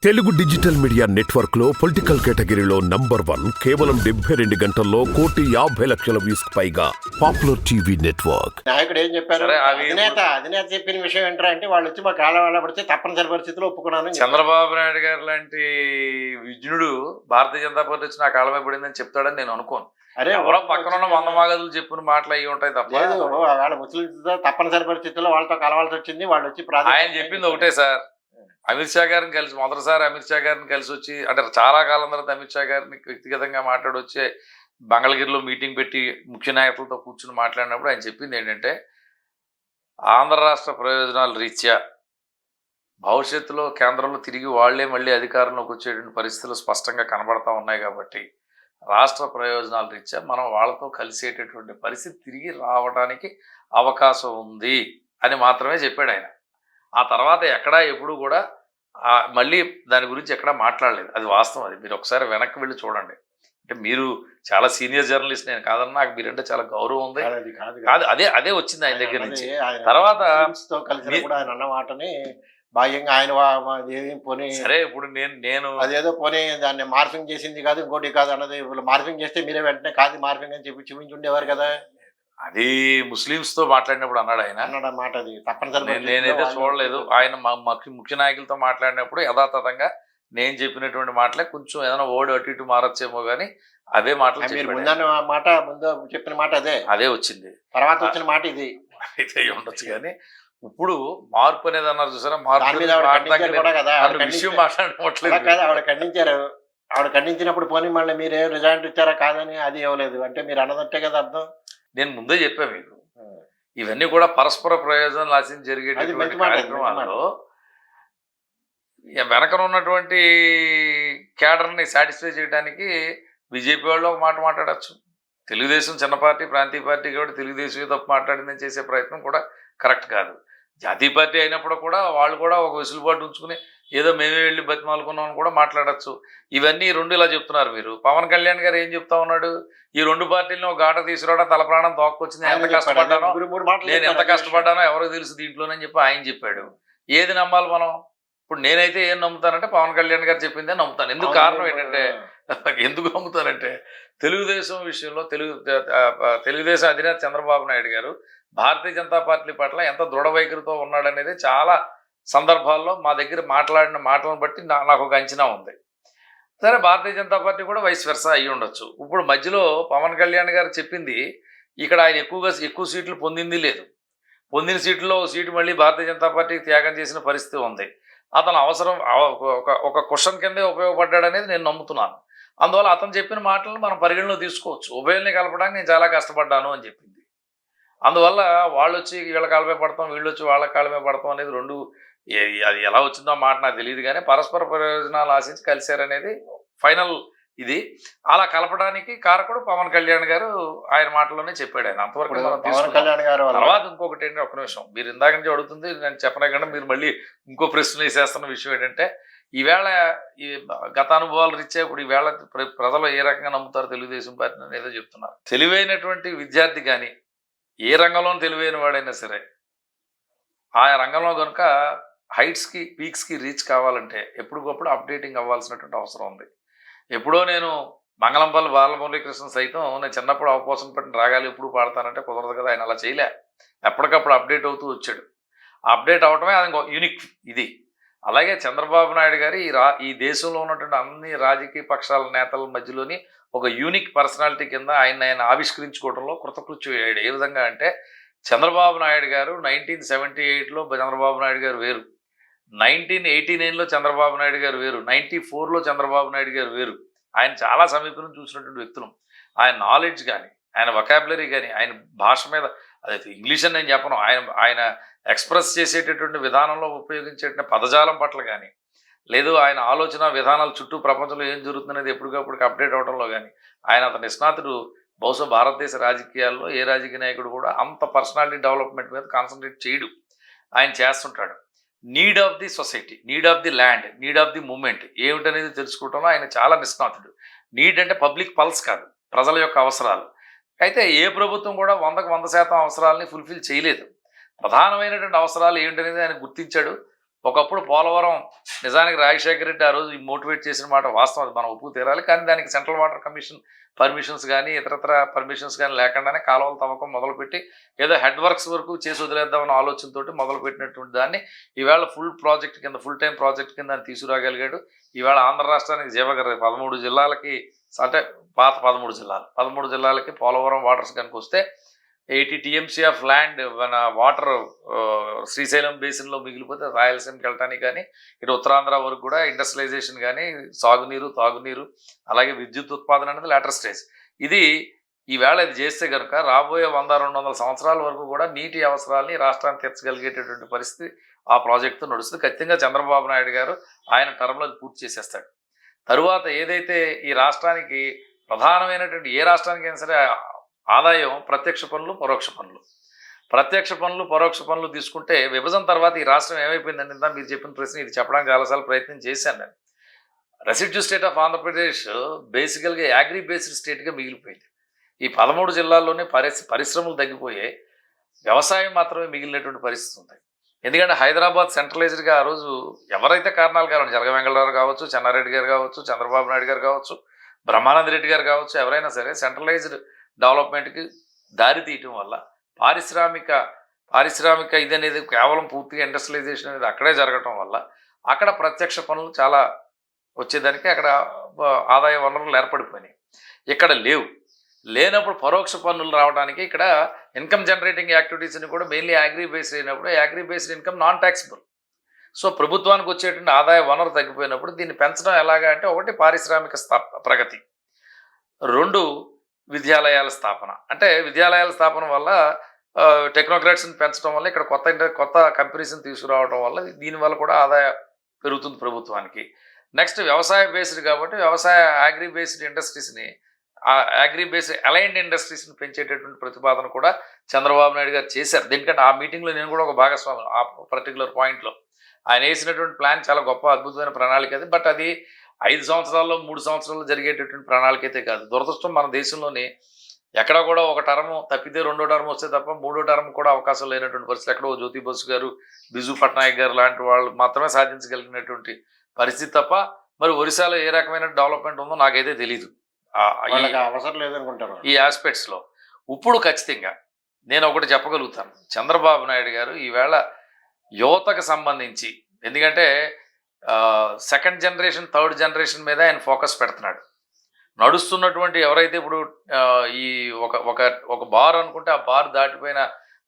Telugu digital media network లో political కేటగిరీలో number 1 కేవలం 72 గంటల్లో 1,50,00,000 వ్యూస్ పైగా పాపులర్ టీవీ నెట్వర్క్. నాయకుడు ఏం చెప్పారు? సరే, అవి అధినేత చెప్పిన విషయం ఏంటంటే అంటే వాళ్ళు వచ్చి మా కాలం వల్ల పడితే తప్పనిసరి పరిస్థితుల్లో ఒప్పుకున్నాను. చంద్రబాబు నాయుడు గారు లాంటి విజ్ఞుడు భారతీయ జనతా పార్టీ వచ్చి నా కాలమే పడిందని చెప్తాడని నేను అనుకోను. అరే ఎవరో పక్కన ఉన్న వంద మాగదులు చెప్పిన మాటలు అయ్యి ఉంటాయి తప్ప. లేదు, వాళ్ళ ముస్లింతో తప్పనిసరి పరిస్థితుల్లో వాళ్ళతో కలవాల్సి వచ్చింది. వాళ్ళు వచ్చి ఆయన చెప్పింది ఒకటే సార్, అమిత్ షా గారిని కలిసి మొదటిసారి అమిత్ షా గారిని కలిసి వచ్చి అంటే చాలా కాలం తర్వాత అమిత్ షా గారిని వ్యక్తిగతంగా మాట్లాడొచ్చే మంగళగిరిలో మీటింగ్ పెట్టి ముఖ్య నాయకులతో కూర్చుని మాట్లాడినప్పుడు ఆయన చెప్పింది ఏంటంటే, ఆంధ్ర రాష్ట్ర ప్రయోజనాల రీత్యా భవిష్యత్తులో కేంద్రంలో తిరిగి వాళ్లే మళ్ళీ అధికారంలోకి వచ్చేటువంటి పరిస్థితులు స్పష్టంగా కనబడతా ఉన్నాయి కాబట్టి రాష్ట్ర ప్రయోజనాల రీత్యా మనం వాళ్ళతో కలిసేటటువంటి పరిస్థితి తిరిగి రావడానికి అవకాశం ఉంది అని మాత్రమే చెప్పాడు ఆయన. ఆ తర్వాత ఎక్కడా ఎప్పుడు కూడా మళ్ళీ దాని గురించి ఎక్కడా మాట్లాడలేదు. అది వాస్తవం. అది మీరు ఒకసారి వెనక్కి వెళ్ళి చూడండి. అంటే మీరు చాలా సీనియర్ జర్నలిస్ట్, నేను కాదన్నా, నాకు మీరంటే చాలా గౌరవం ఉంది. కాదు, అదే వచ్చింది ఆయన దగ్గర నుంచి. తర్వాత ఆయన అన్న మాటని భాగ్యంగా ఆయన పోనీ సరే, ఇప్పుడు నేను అదేదో పోనీ దాన్ని మార్ఫింగ్ చేసింది కాదు ఇంకోటి కాదు అన్నది. మార్ఫింగ్ చేస్తే మీరే వెంటనే కాదు మార్ఫింగ్ అని చెప్పి చూపించి ఉండేవారు కదా. అది ముస్లింస్ తో మాట్లాడినప్పుడు అన్నాడు ఆయన. అన్నాడు మాట, అది తప్పనిసరి. నేనైతే చూడలేదు. ఆయన ముఖ్య నాయకులతో మాట్లాడినప్పుడు యథాతథంగా నేను చెప్పినటువంటి మాటలే, కొంచెం ఏదైనా ఓడి అటు ఇటు మారచ్చేమో కానీ అదే మాటలు ముందు చెప్పిన మాట అదే వచ్చింది. తర్వాత వచ్చిన మాట ఇది అయితే ఉండొచ్చు. కానీ ఇప్పుడు మార్పు అనేది అన్నారు చూసారా, మార్పు విషయం మాట్లాడట్లేదు. ఆవిడ ఖండించారు. ఆవిడ ఖండించినప్పుడు పోనీ మళ్ళీ మీరేం రిజల్ట్ ఇచ్చారా కాదని అది ఇవ్వలేదు అంటే మీరు అన్నదంటే కదా అర్థం. నేను ముందే చెప్పా మీకు, ఇవన్నీ కూడా పరస్పర ప్రయోజనాలు ఆశించి జరిగేటటువంటి కార్యక్రమాల్లో వెనకన ఉన్నటువంటి క్యాడర్ని సాటిస్ఫై చేయడానికి బీజేపీ వాళ్ళు ఒక మాట మాట్లాడచ్చు. తెలుగుదేశం చిన్న పార్టీ, ప్రాంతీయ పార్టీ కాబట్టి తెలుగుదేశం తప్పు మాట్లాడిందని చేసే ప్రయత్నం కూడా కరెక్ట్ కాదు. జాతీయ పార్టీ అయినప్పుడు కూడా వాళ్ళు కూడా ఒక వెసులుబాటు ఉంచుకుని ఏదో మేమే వెళ్ళి బతిమాలుకున్నామని కూడా మాట్లాడచ్చు. ఇవన్నీ రెండు ఇలా చెప్తున్నారు మీరు. పవన్ కళ్యాణ్ గారు ఏం చెప్తా ఉన్నాడు, ఈ రెండు పార్టీలను ఒక గాట తీసుకురావడం తల ప్రాణం తోక్కొచ్చింది, ఎంత కష్టపడ్డానో నేను ఎంత కష్టపడ్డానో ఎవరికి తెలుసు దీంట్లోనని చెప్పి ఆయన చెప్పాడు. ఏది నమ్మాలి మనం? ఇప్పుడు నేనైతే ఏం నమ్ముతానంటే పవన్ కళ్యాణ్ గారు చెప్పిందే నమ్ముతాను. ఎందుకు కారణం ఏంటంటే, ఎందుకు నమ్ముతానంటే తెలుగుదేశం విషయంలో తెలుగుదేశం అధినేత చంద్రబాబు నాయుడు గారు భారతీయ జనతా పార్టీ పట్ల ఎంత దృఢ వైఖరితో ఉన్నాడనేది చాలా సందర్భాల్లో మా దగ్గర మాట్లాడిన మాటలను బట్టి నాకు ఒక అంచనా ఉంది. సరే, భారతీయ జనతా పార్టీ కూడా వైస్ వెర్సా అయ్యి ఉండొచ్చు. ఇప్పుడు మధ్యలో పవన్ కళ్యాణ్ గారు చెప్పింది ఇక్కడ ఆయన ఎక్కువ సీట్లు పొందింది లేదు. పొందిన సీట్లలో సీటు మళ్ళీ భారతీయ జనతా పార్టీకి త్యాగం చేసిన పరిస్థితి ఉంది. అతను అవసరం ఒక క్వశ్చన్ కిందే ఉపయోగపడ్డాడు అనేది నేను నమ్ముతున్నాను. అందువల్ల అతను చెప్పిన మాటలను మనం పరిగణలో తీసుకోవచ్చు. ఉభయల్ని కలపడానికి నేను చాలా కష్టపడ్డాను అని చెప్పింది. అందువల్ల వాళ్ళు వచ్చి వీళ్ళ కాలమే పడతాం, వీళ్ళు వచ్చి వాళ్ళ కాలమే పడతాం అనేది రెండు, అది ఎలా వచ్చిందో మాట నాకు తెలియదు. కానీ పరస్పర ప్రయోజనాలు ఆశించి కలిశారనేది ఫైనల్. ఇది అలా కలపడానికి కారకుడు పవన్ కళ్యాణ్ గారు ఆయన మాటలోనే చెప్పాడు. ఆయన అంతవరకు తర్వాత ఇంకొకటి ఏంటంటే, ఒక నిమిషం, మీరు ఇందాక నుంచి అడుగుతుంది నేను చెప్పనకుండా మీరు మళ్ళీ ఇంకో ప్రశ్న వేసేస్తున్న విషయం ఏంటంటే, ఈవేళ ఈ గత అనుభవాలు రీత్యా ఇప్పుడు ఈవేళ ప్రజలు ఏ రకంగా నమ్ముతారు తెలుగుదేశం పార్టీ అని ఏదో చెప్తున్నారు. తెలివైనటువంటి విద్యార్థి కానీ ఏ రంగంలోనూ తెలివైన వాడైనా సరే ఆయా రంగంలో కనుక హైట్స్కి పీక్స్కి రీచ్ కావాలంటే ఎప్పటికప్పుడు అప్డేటింగ్ అవ్వాల్సినటువంటి అవసరం ఉంది. ఎప్పుడో నేను మంగళంపల్లి బాలమురళీకృష్ణ సైతం నేను చిన్నప్పుడు అవకాశం పెట్టిన రాగాలు ఎప్పుడు పాడతానంటే కుదరదు కదా. ఆయన అలా చేయలే, ఎప్పటికప్పుడు అప్డేట్ అవుతూ వచ్చాడు. అప్డేట్ అవటమే అది యూనిక్ ఇది. అలాగే చంద్రబాబు నాయుడు గారు ఈ దేశంలో ఉన్నటువంటి అన్ని రాజకీయ పక్షాల నేతల మధ్యలోని ఒక యూనిక్ పర్సనాలిటీ కింద ఆయన ఆవిష్కరించుకోవడంలో కృతకృత్యం అయ్యాడు. ఏ విధంగా అంటే, చంద్రబాబు నాయుడు గారు 1978లో చంద్రబాబు నాయుడు గారు వేరు, 1989లో చంద్రబాబు నాయుడు గారు వేరు, 94లో చంద్రబాబు నాయుడు గారు వేరు. ఆయన చాలా సమీపం నుంచి చూసినటువంటి వ్యక్తులు. ఆయన నాలెడ్జ్ కానీ, ఆయన వొకాబులరీ కానీ, ఆయన భాష మీద, అదైతే ఇంగ్లీష్ అని నేను చెప్పను, ఆయన ఎక్స్ప్రెస్ చేసేటటువంటి విధానంలో ఉపయోగించేటువంటి పదజాలం పట్ల కానీ, లేదు ఆయన ఆలోచన విధానాల చుట్టూ ప్రపంచంలో ఏం జరుగుతుందనేది ఎప్పటికప్పుడు అప్డేట్ అవడంలో కానీ అతని నిష్ణాతుడు. బహుశా భారతదేశ రాజకీయాల్లో ఏ రాజకీయ నాయకుడు కూడా అంత పర్సనాలిటీ డెవలప్మెంట్ మీద కాన్సన్ట్రేట్ చేయడు. ఆయన చేస్తుంటాడు. Need of the society, need of the land, need of the moment ఏమిటనేది తెలుసుకోవడంలో ఆయన చాలా నిష్ణాతుడు. నీడ్ అంటే పబ్లిక్ పల్స్ కాదు, ప్రజల యొక్క అవసరాలు. అయితే ఏ ప్రభుత్వం కూడా 100% అవసరాలని ఫుల్ఫిల్ చేయలేదు. ప్రధానమైనటువంటి అవసరాలు ఏమిటనేది ఆయన గుర్తించాడు. ఒకప్పుడు పోలవరం నిజానికి రాజశేఖర రెడ్డి ఆ రోజు మోటివేట్ చేసిన మాట వాస్తవం, అది మనం ఒప్పుకు తీరాలి. కానీ దానికి సెంట్రల్ వాటర్ కమిషన్ పర్మిషన్స్ కానీ ఇతరత్ర పర్మిషన్స్ కానీ లేకుండానే కాలువల తవ్వకం మొదలుపెట్టి ఏదో హెడ్ వర్క్స్ వరకు చేసి వదిలేద్దామన్న ఆలోచనతోటి మొదలుపెట్టినటువంటి దాన్ని ఈవేళ ఫుల్ ప్రాజెక్ట్ కింద, ఫుల్ టైం ప్రాజెక్ట్ కింద దాన్ని తీసుకురాగలిగాడు. ఈవేళ ఆంధ్ర రాష్ట్రానికి జీవగర 13 జిల్లాలకి, అంటే పాత 13 జిల్లాలకి పోలవరం వాటర్స్ కనుక వస్తే 80 TMC ఆఫ్ ల్యాండ్ మన వాటర్ శ్రీశైలం బేసిన్లో మిగిలిపోతే రాయలసీమకి వెళ్ళటానికి కానీ, ఇటు ఉత్తరాంధ్ర వరకు కూడా ఇండస్ట్రియలైజేషన్ కానీ, సాగునీరు, తాగునీరు, అలాగే విద్యుత్ ఉత్పాదన అనేది లేటర్ స్టేజ్. ఇది ఈవేళ ఇది చేస్తే కనుక రాబోయే 100-200 సంవత్సరాల వరకు కూడా నీటి అవసరాలని రాష్ట్రాన్ని తీర్చగలిగేటటువంటి పరిస్థితి ఆ ప్రాజెక్టుతో నడుస్తుంది. ఖచ్చితంగా చంద్రబాబు నాయుడు గారు ఆయన టర్మ్లో పూర్తి చేసేస్తాడు. తరువాత ఏదైతే ఈ రాష్ట్రానికి ప్రధానమైనటువంటి, ఏ రాష్ట్రానికైనా సరే ఆదాయం ప్రత్యక్ష పన్నులు, పరోక్ష పన్నులు. ప్రత్యక్ష పన్నులు, పరోక్ష పన్నులు తీసుకుంటే విభజన తర్వాత ఈ రాష్ట్రం ఏమైపోయిందంటే, ఇందా మీరు చెప్పిన ప్రశ్న, ఇది చెప్పడానికి చాలాసార్లు ప్రయత్నం చేశాను నేను. రెసిడ్యూ స్టేట్ ఆఫ్ ఆంధ్రప్రదేశ్ బేసికల్గా యాగ్రీ బేస్డ్ స్టేట్గా మిగిలిపోయింది. ఈ 13 జిల్లాల్లోనే పరిశ్రమలు తగ్గిపోయాయి, వ్యవసాయం మాత్రమే మిగిలినటువంటి పరిస్థితి ఉంది. ఎందుకంటే హైదరాబాద్ సెంట్రలైజ్డ్గా ఆ రోజు ఎవరైతే కారణాలు కావాలి, జలగ వెంగళరావు కావచ్చు, చెన్నారెడ్డి గారు కావచ్చు, చంద్రబాబు నాయుడు గారు కావచ్చు, బ్రహ్మానంద రెడ్డి గారు కావచ్చు, ఎవరైనా సరే సెంట్రలైజ్డ్ డెవలప్మెంట్కి దారి తీయటం వల్ల పారిశ్రామిక ఇది అనేది కేవలం పూర్తిగా ఇండస్ట్రియలైజేషన్ అనేది అక్కడే జరగటం వల్ల అక్కడ ప్రత్యక్ష పనులు చాలా వచ్చేదానికి అక్కడ ఆదాయ వనరులు ఏర్పడిపోయినాయి. ఇక్కడ లేనప్పుడు పరోక్ష పన్నులు రావడానికి ఇక్కడ ఇన్కమ్ జనరేటింగ్ యాక్టివిటీస్ని కూడా మెయిన్లీ అగ్రి బేస్డ్ అయినప్పుడు agri based income non taxable. So ప్రభుత్వానికి వచ్చేటువంటి ఆదాయ వనరు తగ్గిపోయినప్పుడు దీన్ని పెంచడం ఎలాగా అంటే, ఒకటి పారిశ్రామిక ప్రగతి, 2 విద్యాలయాల స్థాపన. అంటే విద్యాలయాల స్థాపన వల్ల టెక్నోక్రాట్స్ని పెంచడం వల్ల ఇక్కడ కొత్త కంపెనీస్ని తీసుకురావడం వల్ల దీనివల్ల కూడా ఆదాయం పెరుగుతుంది ప్రభుత్వానికి. నెక్స్ట్ వ్యవసాయ బేస్డ్ కాబట్టి వ్యవసాయ అగ్రి బేస్డ్ ఇండస్ట్రీస్ని, అగ్రి బేస్డ్ అలైన్డ్ ఇండస్ట్రీస్ని పెంచేటటువంటి ప్రతిపాదన కూడా చంద్రబాబు నాయుడు గారు చేశారు. దీనికంటే ఆ మీటింగ్లో నేను కూడా ఒక భాగస్వామి ఆ పర్టికులర్ పాయింట్లో. ఆయన వేసినటువంటి ప్లాన్ చాలా గొప్ప అద్భుతమైన ప్రణాళిక అది. బట్ అది 5 సంవత్సరాల్లో 3 సంవత్సరాల్లో జరిగేటటువంటి ప్రణాళిక అయితే కాదు. దురదృష్టం మన దేశంలోని ఎక్కడ కూడా ఒక టర్మ్ తప్పితే 2వ టర్మ్ వస్తే తప్ప 3వ టర్మ్ కూడా అవకాశం లేనటువంటి పరిస్థితి. ఎక్కడో జ్యోతి బసు గారు, బిజు పట్నాయక్ గారు లాంటి వాళ్ళు మాత్రమే సాధించగలిగినటువంటి పరిస్థితి తప్ప మరి ఒరిస్సాలో ఏ రకమైన డెవలప్మెంట్ ఉందో నాకైతే తెలీదు అవసరం లేదనుకుంటారు ఈ ఆస్పెక్ట్స్లో. ఇప్పుడు ఖచ్చితంగా నేను ఒకటి చెప్పగలుగుతాను, చంద్రబాబు నాయుడు గారు ఈవేళ యువతకు సంబంధించి, ఎందుకంటే 2nd జనరేషన్ 3rd జనరేషన్ మీద ఆయన ఫోకస్ పెడుతున్నాడు. నడుస్తున్నటువంటి ఎవరైతే ఇప్పుడు ఈ ఒక బార్ అనుకుంటే ఆ బార్ దాటిపోయిన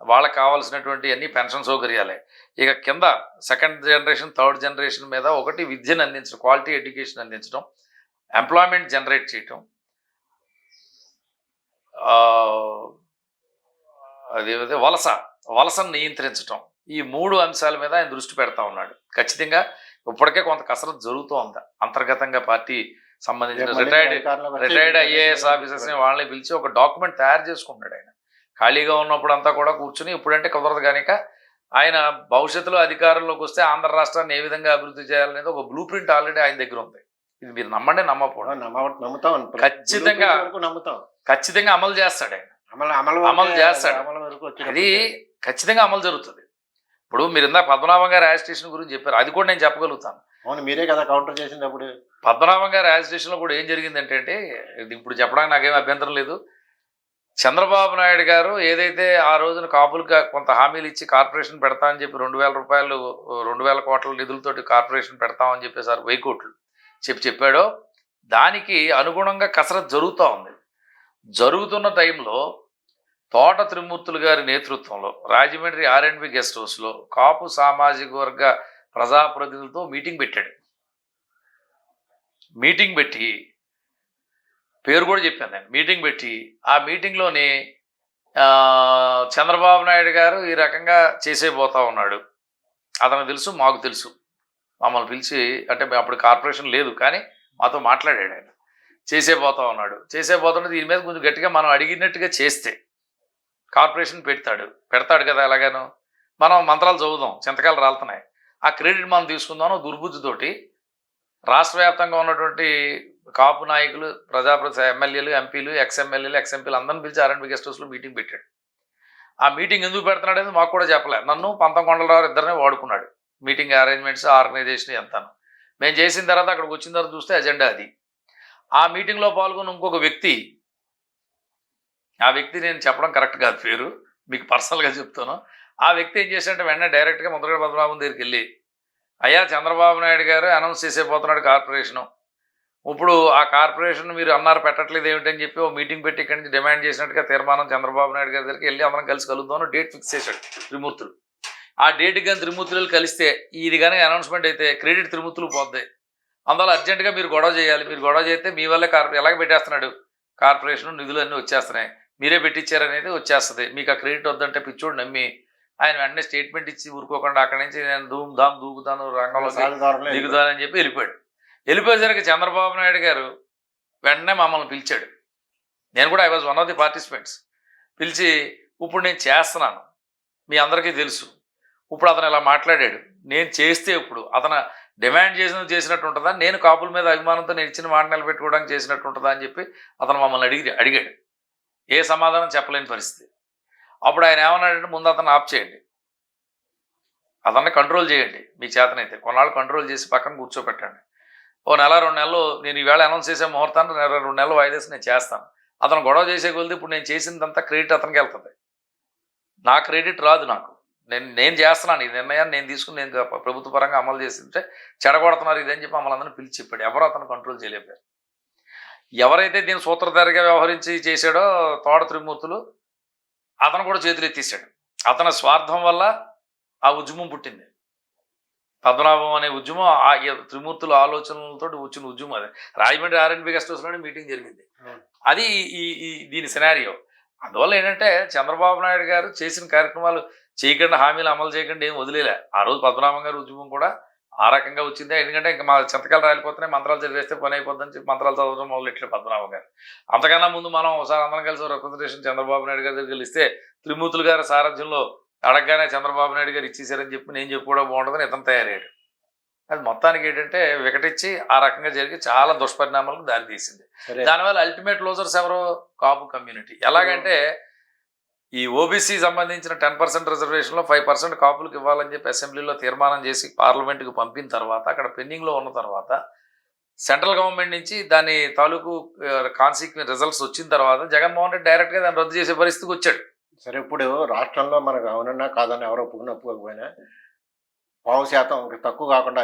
వాళ్ళకి కావాల్సినటువంటి అన్ని పెన్షన్ సౌకర్యాలే. ఇక కింద 2nd జనరేషన్ 3rd జనరేషన్ మీద ఒకటి విద్యను అందించడం, క్వాలిటీ ఎడ్యుకేషన్ అందించడం, ఎంప్లాయ్మెంట్ జనరేట్ చేయటం, అదేవిధంగా వలసను నియంత్రించడం, ఈ 3 అంశాల మీద ఆయన దృష్టి పెడతా ఉన్నాడు. ఖచ్చితంగా ఇప్పటికే కొంత కసరత్తు జరుగుతూ ఉంది అంతర్గతంగా. పార్టీ సంబంధించిన రిటైర్డ్ IAS ఆఫీసర్స్ని వాళ్ళని పిలిచి ఒక డాక్యుమెంట్ తయారు చేసుకుంటాడు ఆయన. ఖాళీగా ఉన్నప్పుడు అంతా కూడా కూర్చుని, ఇప్పుడంటే కుదరదు కనుక ఆయన భవిష్యత్తులో అధికారంలోకి వస్తే ఆంధ్ర రాష్ట్రాన్ని ఏ విధంగా అభివృద్ధి చేయాలనేది ఒక బ్లూ ప్రింట్ ఆల్రెడీ ఆయన దగ్గర ఉంది. ఇది మీరు నమ్మండి నమ్మకపోవడం, ఖచ్చితంగా అమలు చేస్తాడు ఆయన. అమలు చేస్తాడు, అది ఖచ్చితంగా అమలు జరుగుతుంది. ఇప్పుడు మీరు ఇందాక పద్మనాభం గారి యాజిటేషన్ గురించి చెప్పారు, అది కూడా నేను చెప్పగలుగుతాను. అవును, మీరే కదా కౌంటర్ చేసినప్పుడు. పద్మనాభం గారి యాజిటేషన్లో కూడా ఏం జరిగిందంటే, ఇప్పుడు చెప్పడానికి నాకేం అభ్యంతరం లేదు. చంద్రబాబు నాయుడు గారు ఏదైతే ఆ రోజున కాపులుగా కొంత హామీలు ఇచ్చి కార్పొరేషన్ పెడతామని చెప్పి 2,000 కోట్ల నిధులతోటి కార్పొరేషన్ పెడతామని చెప్పేసారు, 1000 కోట్లు చెప్పాడో దానికి అనుగుణంగా కసరత్తు జరుగుతూ ఉంది. జరుగుతున్న టైంలో తోట త్రిమూర్తులు గారి నేతృత్వంలో రాజమండ్రి R&B గెస్ట్ హౌస్లో కాపు సామాజిక వర్గ ప్రజాప్రతినిధులతో మీటింగ్ పెట్టాడు. మీటింగ్ పెట్టి, పేరు కూడా చెప్పాను నేను, మీటింగ్ పెట్టి ఆ మీటింగ్లోని చంద్రబాబు నాయుడు గారు ఈ రకంగా చేసేపోతా ఉన్నాడు. అతనికి తెలుసు, మాకు తెలుసు. మమ్మల్ని పిలిచి, అంటే అప్పుడు కార్పొరేషన్ లేదు కానీ మాతో మాట్లాడాడు ఆయన. చేసేపోతా ఉన్నాడు. దీని మీద కొంచెం గట్టిగా మనం అడిగినట్టుగా చేస్తే కార్పొరేషన్ పెడతాడు కదా. ఎలాగాను మనం మంత్రాలు చదువుదాం, చింతకాయలు రాలుతున్నాయి, ఆ క్రెడిట్ మనం తీసుకుందాం దుర్బుద్ధితోటి రాష్ట్ర వ్యాప్తంగా ఉన్నటువంటి కాపు నాయకులు, ఎమ్మెల్యేలు, ఎంపీలు, ఎక్స్ఎమ్మెల్యేలు, ఎక్స్ఎంపీలు అందరిని పిలిచి R&B గెస్ట్ హౌస్లో మీటింగ్ పెట్టాడు. ఆ మీటింగ్ ఎందుకు పెడుతున్నాడు అనేది మాకు కూడా చెప్పలేదు. నన్ను పంతం కొండలరావు ఇద్దరినే వాడుకున్నాడు. మీటింగ్ అరేంజ్మెంట్స్, ఆర్గనైజేషన్ ఎంతను. మేము చేసిన తర్వాత అక్కడికి వచ్చిన తర్వాత చూస్తే అజెండా అది. ఆ మీటింగ్లో పాల్గొన్న ఇంకొక వ్యక్తి, ఆ వ్యక్తి నేను చెప్పడం కరెక్ట్ కాదు పేరు, మీకు పర్సనల్గా చెప్తాను. ఆ వ్యక్తి ఏం చేశాడంటే వెంటనే డైరెక్ట్గా ముద్రగడ పద్మనాభం దగ్గరికి వెళ్ళి, అయ్యా చంద్రబాబు నాయుడు గారు అనౌన్స్ చేసేపోతున్నాడు కార్పొరేషను, ఇప్పుడు ఆ కార్పొరేషన్ మీరు అన్నారు పెట్టట్లేదు ఏమిటని చెప్పి ఓ మీటింగ్ పెట్టి ఇక్కడి నుంచి డిమాండ్ చేసినట్టుగా తీర్మానం చంద్రబాబు నాయుడు గారి దగ్గరికి వెళ్ళి అందరం కలిసి కలుద్దామని డేట్ ఫిక్స్ చేశాడు త్రిమూర్తులు. ఆ డేట్కి కానీ త్రిమూర్తులు కలిస్తే ఇది కానీ అనౌన్స్మెంట్ అయితే క్రెడిట్ త్రిమూర్తులు పోద్ది, అందువల్ల అర్జెంటుగా మీరు గొడవ చేయాలి, మీరు గొడవ చేస్తే మీ వల్లే ఎలాగ పెట్టేస్తున్నాడు కార్పొరేషన్, నిధులన్నీ వచ్చేస్తున్నాయి, మీరే పెట్టించారనేది వచ్చేస్తుంది, మీకు ఆ క్రెడిట్ వద్దంటే పిచ్చోడు నమ్మి ఆయన వెంటనే స్టేట్మెంట్ ఇచ్చి ఊరుకోకుండా అక్కడి నుంచి నేను ధూమ్ ధామ్ దూకుతాను రంగంలో దిగుతానని చెప్పి వెళ్ళిపోయాడు. వెళ్ళిపోయేసరికి చంద్రబాబు నాయుడు గారు వెంటనే మమ్మల్ని పిలిచాడు. నేను కూడా I was one of the participants. పిలిచి ఇప్పుడు నేను చేస్తున్నాను, మీ అందరికీ తెలుసు, ఇప్పుడు అతను ఇలా మాట్లాడాడు, నేను చేస్తే ఇప్పుడు అతను డిమాండ్ చేసినట్టు ఉంటుందా, నేను కాపుల మీద అభిమానంతో నేను ఇచ్చిన మాట నిలబెట్టుకోవడానికి చేసినట్టు ఉంటుందా అని చెప్పి అతను మమ్మల్ని అడిగాడు. ఏ సమాధానం చెప్పలేని పరిస్థితి. అప్పుడు ఆయన ఏమన్నాడంటే, ముందు అతను ఆఫ్ చేయండి, అతన్ని కంట్రోల్ చేయండి, మీ చేతనైతే కొన్నాళ్ళు కంట్రోల్ చేసి పక్కన కూర్చోపెట్టండి, ఓ నెల 2 నెలలు నేను ఈవేళ అనౌన్స్ చేసే ముహూర్తాన్ని 2 నెలలు వాయిదేసి నేను చేస్తాను, అతను గొడవ చేసే కొలిది ఇప్పుడు నేను చేసిందంతా క్రెడిట్ అతనికి వెళ్తుంది, నా క్రెడిట్ రాదు నాకు, నేను చేస్తున్నాను ఈ నిర్ణయాన్ని నేను తీసుకుని నేను ప్రభుత్వ పరంగా అమలు చేస్తుంటే చెడగొడుతున్నారు ఇదని చెప్పి మమ్మల్ని అందరినీ పిలిచి చెప్పాడు. ఎవరు అతను కంట్రోల్ చేయలేపారు. ఎవరైతే దీన్ని సూత్రధారిగా వ్యవహరించి చేశాడో తోడ త్రిమూర్తులు, అతను కూడా చేతులు ఎత్తేసాడు. అతని స్వార్థం వల్ల ఆ ఉద్యమం పుట్టింది. పద్మనాభం అనే ఉద్యమం ఆ త్రిమూర్తుల ఆలోచనలతో వచ్చిన ఉద్యమం. అదే రాజమండ్రి ఆర్ఎన్బి గెస్ట్ హౌస్లోనే మీటింగ్ జరిగింది. అది దీని సినారియో. అందువల్ల ఏంటంటే చంద్రబాబు నాయుడు గారు చేసిన కార్యక్రమాలు చేయకుండా, హామీలు అమలు చేయకుండా ఏం వదిలేలే. ఆ రోజు పద్మనాభం గారి ఉద్యమం కూడా ఆ రకంగా వచ్చింది. ఎందుకంటే ఇంకా మా చింతకాలు రాలిపోతున్నాయి, మంత్రాలు చదివేస్తే పని అయిపోద్దని చెప్పి మంత్రాలు చదవడం మొదలెట్టాడు పద్మనాభం గారు. అంతకన్నా ముందు మనం ఒకసారి అందరం కలిసి రిప్రజెంటేషన్ చంద్రబాబు నాయుడు గారి దగ్గర ఇస్తే త్రిమూర్తులు గారి సారథ్యంలో అడగగానే చంద్రబాబు నాయుడు గారు ఇచ్చేసారని చెప్పి నేను చెప్పుకోవడం బాగుంటుందని ఇతను తయారయ్యాడు. అది మొత్తానికి ఏంటంటే వికటించి ఆ రకంగా జరిగి చాలా దుష్పరిణామాలకు దారితీసింది. దానివల్ల అల్టిమేట్ లోజర్స్ ఎవరో కాపు కమ్యూనిటీ. ఎలాగంటే ఈ ఓబీసీ సంబంధించిన 10% రిజర్వేషన్లో 5% కాపులకు ఇవ్వాలని చెప్పి అసెంబ్లీలో తీర్మానం చేసి పార్లమెంట్కి పంపిన తర్వాత, అక్కడ పెండింగ్లో ఉన్న తర్వాత సెంట్రల్ గవర్నమెంట్ నుంచి దాని తాలూకు కాన్సిక్వెన్స్ రిజల్ట్స్ వచ్చిన తర్వాత జగన్మోహన్ రెడ్డి డైరెక్ట్గా దాన్ని రద్దు చేసే పరిస్థితికి వచ్చాడు. సరే, ఇప్పుడు రాష్ట్రంలో మనకు అవునన్నా కాదని ఎవరో ఒప్పుకుపోయినా 5% తక్కువ కాకుండా